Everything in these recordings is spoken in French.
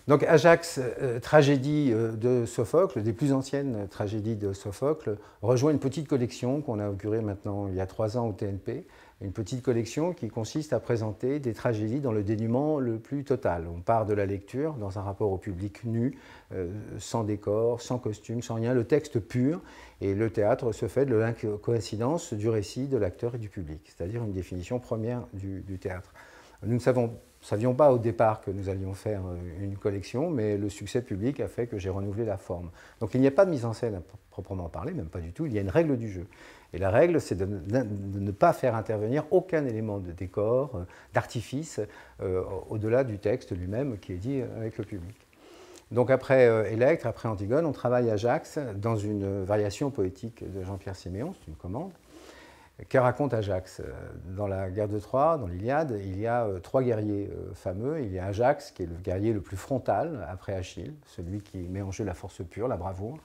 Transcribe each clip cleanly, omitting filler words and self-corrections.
Donc Ajax, tragédie de Sophocle, des plus anciennes tragédies de Sophocle, rejoint une petite collection qu'on a inaugurée maintenant il y a 3 ans au TNP, une petite collection qui consiste à présenter des tragédies dans le dénuement le plus total. On part de la lecture dans un rapport au public nu, sans décor, sans costume, sans rien, le texte pur, et le théâtre se fait de l'incoïncidence du récit, de l'acteur et du public, c'est-à-dire une définition première du théâtre. Nous ne savions pas au départ que nous allions faire une collection, mais le succès public a fait que j'ai renouvelé la forme. Donc il n'y a pas de mise en scène à proprement parler, même pas du tout, il y a une règle du jeu. Et la règle, c'est de ne pas faire intervenir aucun élément de décor, d'artifice, au-delà du texte lui-même qui est dit avec le public. Donc après Électre, après Antigone, on travaille Ajax dans une variation poétique de Jean-Pierre Siméon, c'est une commande. Que raconte Ajax? Dans la guerre de Troie, dans l'Iliade, il y a 3 guerriers fameux. Il y a Ajax, qui est le guerrier le plus frontal après Achille, celui qui met en jeu la force pure, la bravoure.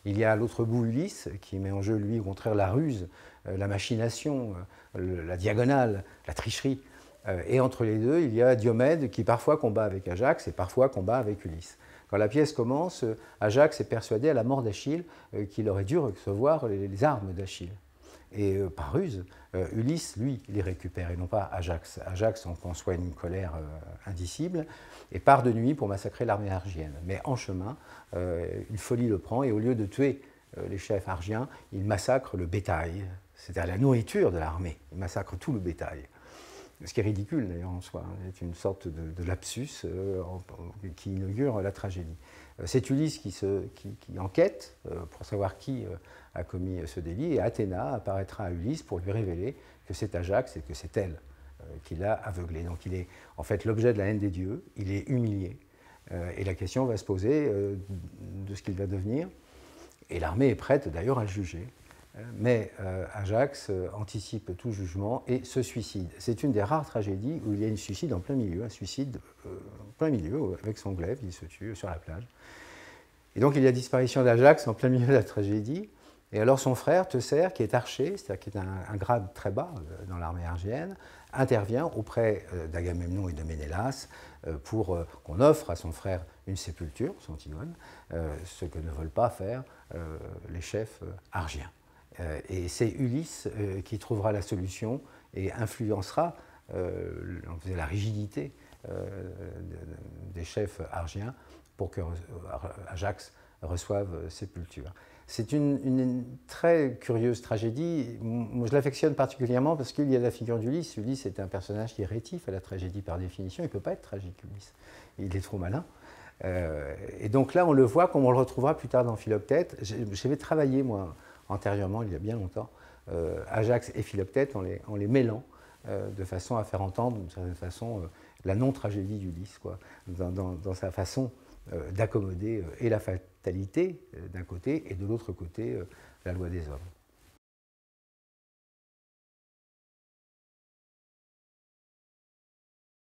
Il y a à l'autre bout Ulysse, qui met en jeu, lui, au contraire, la ruse, la machination, la diagonale, la tricherie. Et entre les deux, il y a Diomède, qui parfois combat avec Ajax et parfois combat avec Ulysse. Quand la pièce commence, Ajax est persuadé à la mort d'Achille qu'il aurait dû recevoir les armes d'Achille. Et par ruse, Ulysse, lui, les récupère, et non pas Ajax. Ajax en conçoit une colère indicible, et part de nuit pour massacrer l'armée argienne. Mais en chemin, une folie le prend, et au lieu de tuer les chefs argiens, il massacre le bétail, c'est-à-dire la nourriture de l'armée. Il massacre tout le bétail. Ce qui est ridicule d'ailleurs en soi, c'est une sorte de lapsus qui inaugure la tragédie. C'est Ulysse qui enquête pour savoir qui a commis ce délit, et Athéna apparaîtra à Ulysse pour lui révéler que c'est Ajax et que c'est elle qui l'a aveuglé. Donc il est en fait l'objet de la haine des dieux, il est humilié, et la question va se poser de ce qu'il va devenir, et l'armée est prête d'ailleurs à le juger. Mais Ajax anticipe tout jugement et se suicide. C'est une des rares tragédies où il y a un suicide en plein milieu, un suicide plein milieu, avec son glaive, il se tue sur la plage. Et donc il y a disparition d'Ajax en plein milieu de la tragédie. Et alors son frère, Teucer, qui est archer, c'est-à-dire qui est un grade très bas dans l'armée argienne, intervient auprès d'Agamemnon et de Ménélas pour qu'on offre à son frère une sépulture, Antigone, ce que ne veulent pas faire les chefs argiens. Et c'est Ulysse qui trouvera la solution et influencera la rigidité des chefs argiens pour que Ajax reçoive sépulture. C'est une très curieuse tragédie. Moi, je l'affectionne particulièrement parce qu'il y a la figure d'Ulysse. Ulysse est un personnage qui est rétif à la tragédie par définition. Il ne peut pas être tragique, Ulysse. Il est trop malin. Et donc là, on le voit comme on le retrouvera plus tard dans Philoctète. J'avais travaillé, moi, antérieurement, il y a bien longtemps, Ajax et Philoctète en les mêlant de façon à faire entendre, d'une certaine façon, la non-tragédie d'Ulysse, dans sa façon d'accommoder et la fatalité d'un côté et de l'autre côté la loi des hommes.